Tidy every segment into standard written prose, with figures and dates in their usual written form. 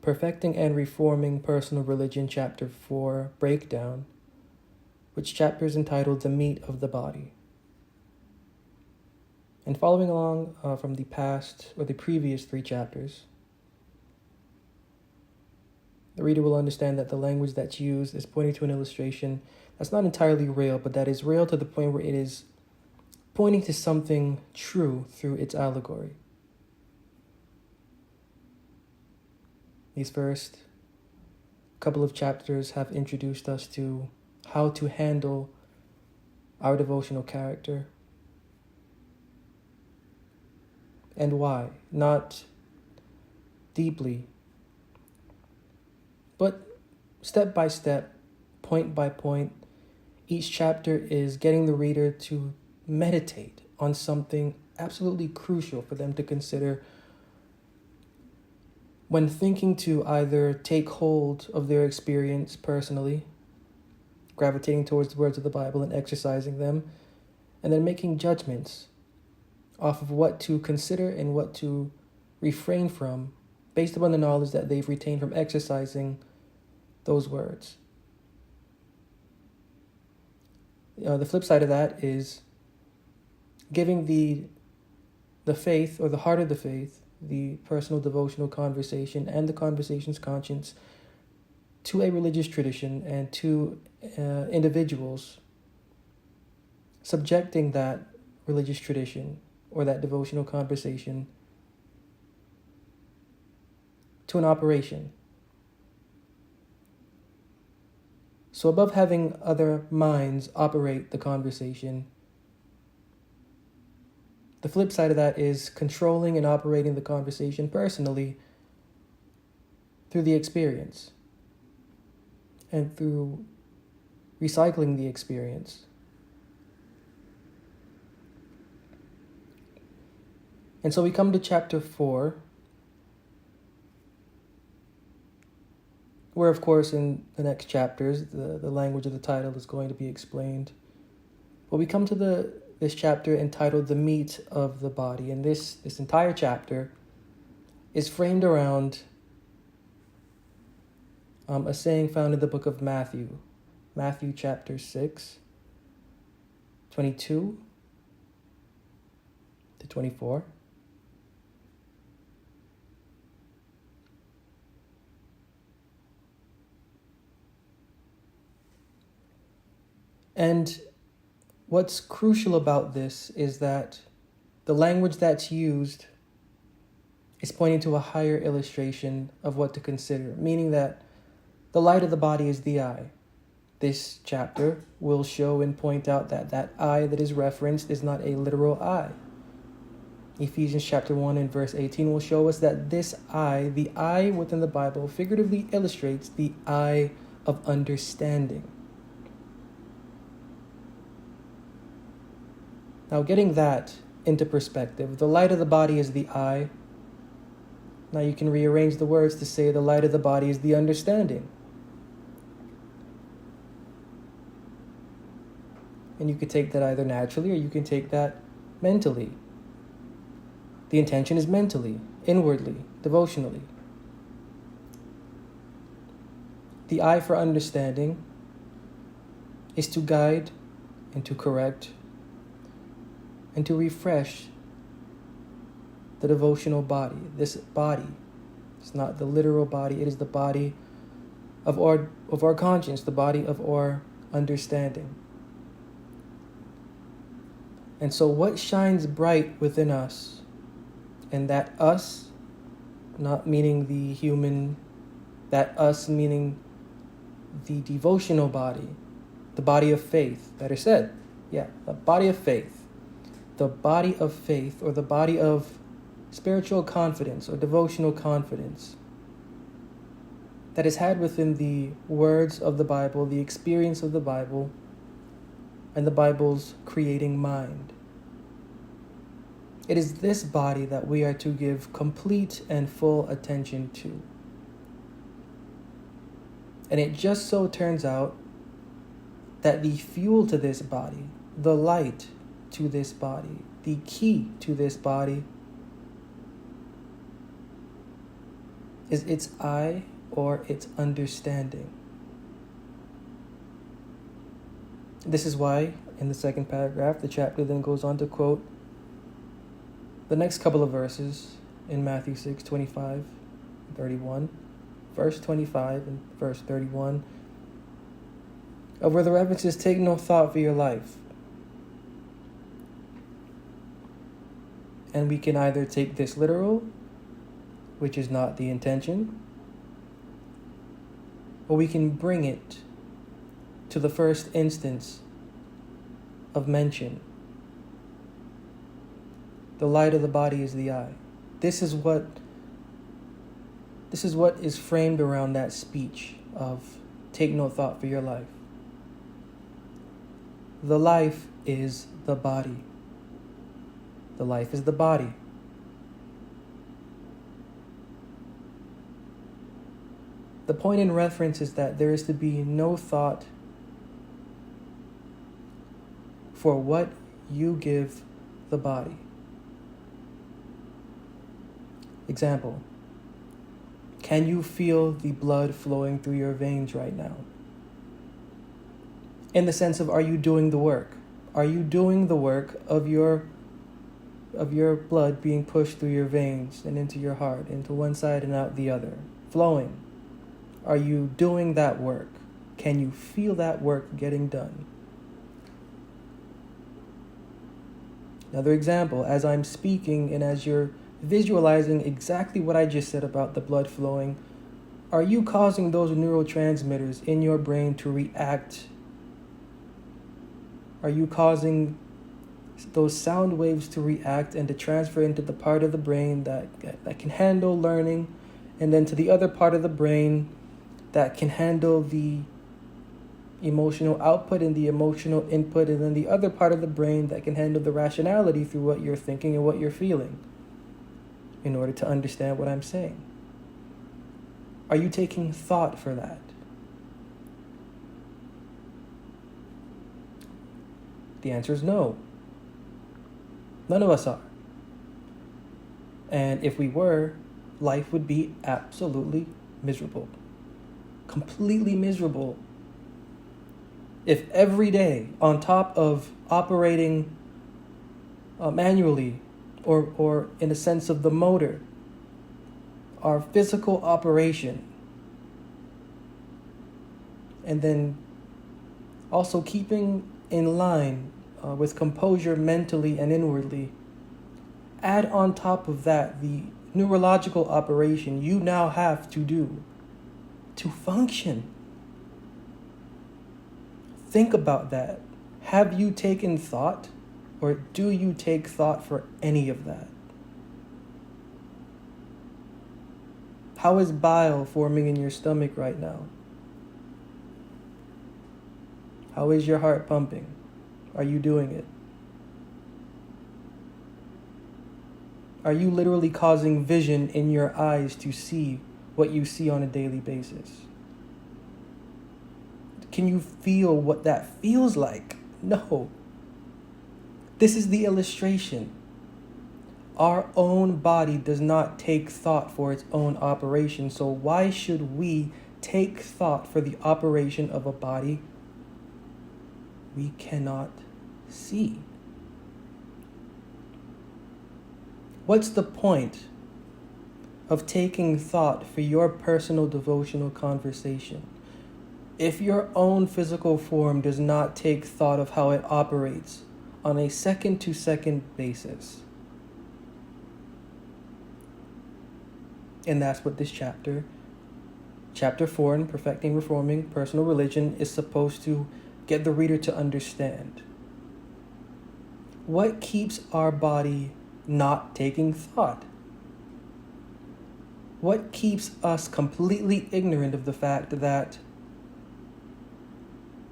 Perfecting and Reforming Personal Religion, Chapter 4, Breakdown, which chapter is entitled The Meat of the Body. And following along from the previous 3 chapters, the reader will understand that the language that's used is pointing to an illustration that's not entirely real, but that is real to the point where it is pointing to something true through its allegory. These first couple of chapters have introduced us to how to handle our devotional character and why, not deeply, but step by step, point by point. Each chapter is getting the reader to meditate on something absolutely crucial for them to consider when thinking to either take hold of their experience personally, gravitating towards the words of the Bible and exercising them, and then making judgments off of what to consider and what to refrain from based upon the knowledge that they've retained from exercising those words. The flip side of that is giving the faith, or the heart of the faith, the personal devotional conversation and the conversation's conscience to a religious tradition and to individuals, subjecting that religious tradition or that devotional conversation to an operation. So above having other minds operate the conversation, the flip side of that is controlling and operating the conversation personally through the experience and through recycling the experience. And so we come to chapter 4, where, of course, in the next chapters, the language of the title is going to be explained. But we come to this chapter entitled The Meat of the Body. And this entire chapter is framed around a saying found in the book of Matthew chapter 6, 22 to 24. And what's crucial about this is that the language that's used is pointing to a higher illustration of what to consider, meaning that the light of the body is the eye. This chapter will show and point out that that eye that is referenced is not a literal eye. Ephesians chapter 1 and verse 18 will show us that this eye, the eye within the Bible, figuratively illustrates the eye of understanding. Now, getting that into perspective, the light of the body is the eye. Now you can rearrange the words to say the light of the body is the understanding. And you could take that either naturally or you can take that mentally. The intention is mentally, inwardly, devotionally. The eye for understanding is to guide and to correct and to refresh the devotional body. This body is not the literal body, it is the body of our conscience, the body of our understanding. And so what shines bright within us, and that us, not meaning the human, that us meaning the devotional body, the body of faith, better said, the body of faith. The body of faith, or the body of spiritual confidence or devotional confidence that is had within the words of the Bible, the experience of the Bible, and the Bible's creating mind. It is this body that we are to give complete and full attention to. And it just so turns out that the fuel to this body, the light to this body, the key to this body, is its eye or its understanding. This is why, in the second paragraph, the chapter then goes on to quote the next couple of verses in Matthew 6:25, 31, verse 25 and verse 31, of where the reference is, take no thought for your life. And we can either take this literal, which is not the intention, or we can bring it to the first instance of mention. The light of the body is the eye. This is what is framed around that speech of take no thought for your life. The life is the body. The life is the body. The point in reference is that there is to be no thought for what you give the body. Example, can you feel the blood flowing through your veins right now? In the sense of, are you doing the work? Are you doing the work of your blood being pushed through your veins and into your heart, into one side and out the other, flowing? Are you doing that work? Can you feel that work getting done? Another example, as I'm speaking and as you're visualizing exactly what I just said about the blood flowing, are you causing those neurotransmitters in your brain to react? Are you causing those sound waves to react and to transfer into the part of the brain that can handle learning, and then to the other part of the brain that can handle the emotional output and the emotional input, and then the other part of the brain that can handle the rationality through what you're thinking and what you're feeling in order to understand what I'm saying? Are you taking thought for that? The answer is no. None of us are. And if we were, life would be absolutely miserable. Completely miserable. If every day, on top of operating manually, or in a sense of the motor, our physical operation, and then also keeping in line with composure mentally and inwardly, add on top of that the neurological operation you now have to do to function. Think about that. Have you taken thought, or do you take thought for any of that? How is bile forming in your stomach right now? How is your heart pumping? Are you doing it? Are you literally causing vision in your eyes to see what you see on a daily basis? Can you feel what that feels like? No. This is the illustration. Our own body does not take thought for its own operation, so why should we take thought for the operation of a body we cannot see? What's the point of taking thought for your personal devotional conversation if your own physical form does not take thought of how it operates on a second-to-second basis? And that's what this chapter 4 in Perfecting Reforming Personal Religion, is supposed to get the reader to understand. What keeps our body not taking thought? What keeps us completely ignorant of the fact that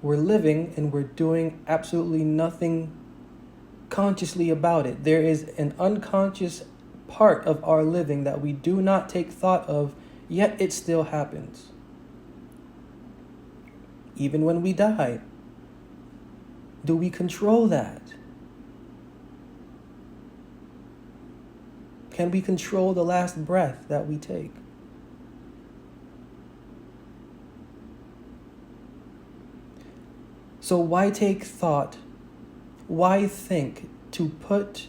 we're living and we're doing absolutely nothing consciously about it? There is an unconscious part of our living that we do not take thought of, yet it still happens. Even when we die, do we control that? Can we control the last breath that we take? So why take thought? Why think to put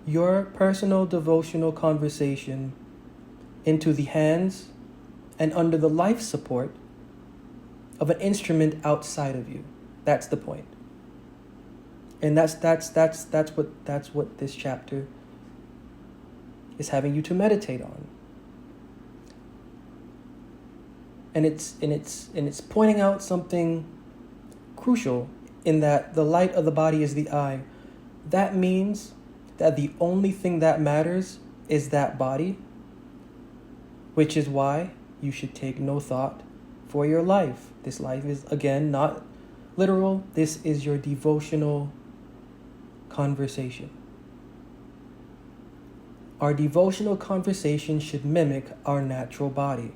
your personal devotional conversation into the hands and under the life support of an instrument outside of you? That's the point. And that's what this chapter is having you to meditate on. And it's pointing out something crucial in that the light of the body is the eye. That means that the only thing that matters is that body, which is why you should take no thought for your life. This life is, again, not literal. This is your devotional conversation. Our devotional conversation should mimic our natural body.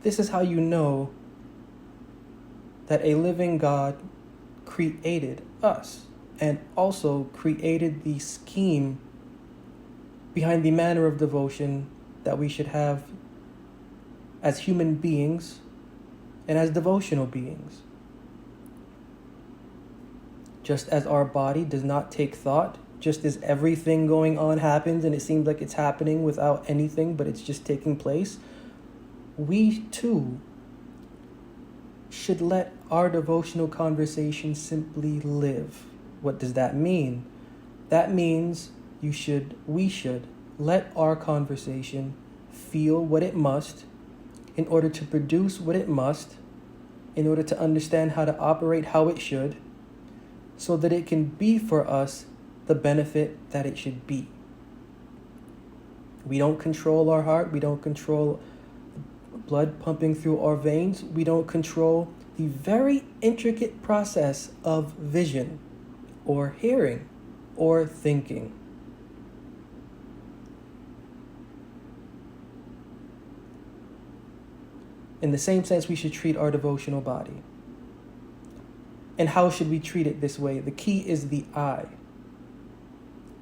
This is how you know that a living God created us and also created the scheme behind the manner of devotion that we should have as human beings and as devotional beings. Just as our body does not take thought, just as everything going on happens and it seems like it's happening without anything, but it's just taking place, we too should let our devotional conversation simply live. What does that mean? That means we should let our conversation feel what it must in order to produce what it must, in order to understand how to operate how it should, so that it can be for us the benefit that it should be. We don't control our heart. We don't control blood pumping through our veins. We don't control the very intricate process of vision or hearing or thinking. In the same sense, we should treat our devotional body. And how should we treat it this way? The key is the eye.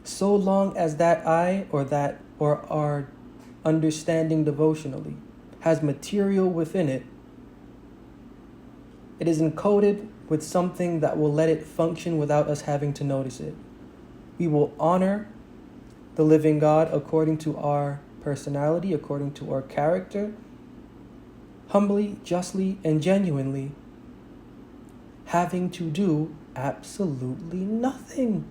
So long as that eye or our understanding devotionally has material within it, it is encoded with something that will let it function without us having to notice it. We will honor the living God according to our personality, according to our character, humbly, justly, and genuinely, having to do absolutely nothing.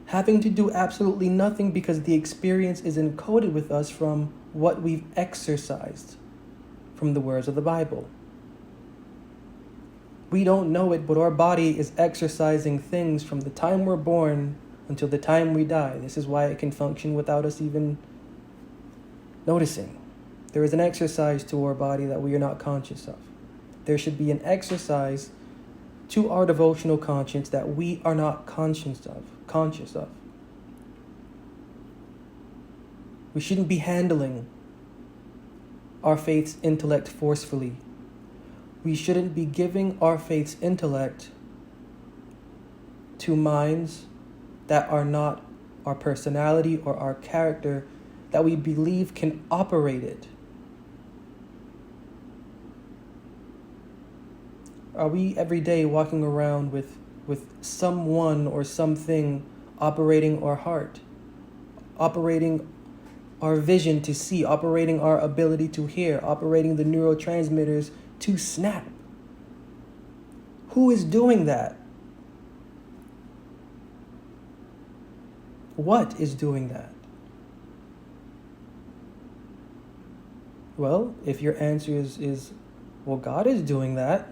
Having to do absolutely nothing because the experience is encoded with us from what we've exercised from the words of the Bible. We don't know it, but our body is exercising things from the time we're born until the time we die. This is why it can function without us even noticing. There is an exercise to our body that we are not conscious of. There should be an exercise to our devotional conscience that we are not conscious of. We shouldn't be handling our faith's intellect forcefully. We shouldn't be giving our faith's intellect to minds that are not our personality or our character that we believe can operate it. Are we every day walking around with someone or something operating our heart, operating our vision to see, operating our ability to hear, operating the neurotransmitters to snap? Who is doing that? What is doing that? Well, if your answer is well, God is doing that,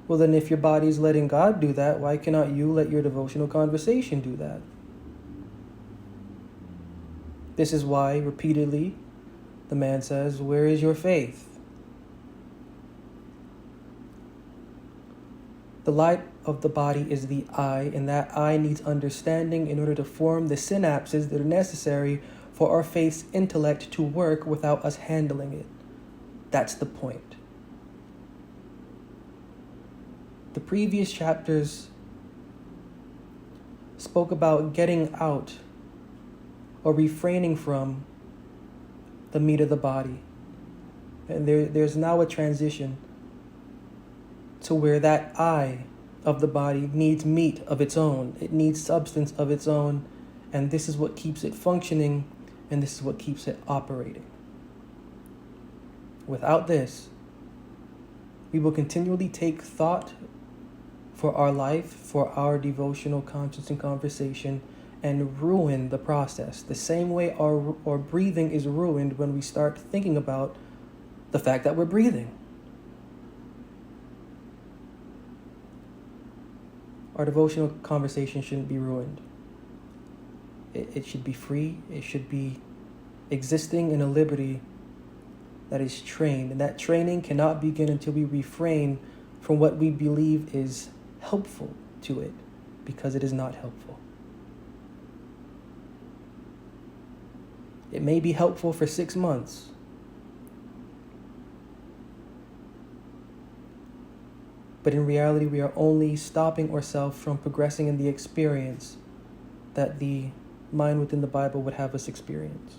well, then if your body is letting God do that, why cannot you let your devotional conversation do that? This is why, repeatedly, the man says, "Where is your faith?" The light of the body is the eye, and that eye needs understanding in order to form the synapses that are necessary for our faith's intellect to work without us handling it. That's the point. The previous chapters spoke about getting out or refraining from the meat of the body, And there's now a transition to where that eye of the body needs meat of its own. It needs substance of its own. And this is what keeps it functioning, and this is what keeps it operating. Without this, we will continually take thought for our life, for our devotional conscience and conversation, and ruin the process. The same way our breathing is ruined when we start thinking about the fact that we're breathing. Our devotional conversation shouldn't be ruined. It should be free. It should be existing in a liberty that is trained. And that training cannot begin until we refrain from what we believe is helpful to it, because it is not helpful. It may be helpful for 6 months, but in reality, we are only stopping ourselves from progressing in the experience that the mind within the Bible would have us experience.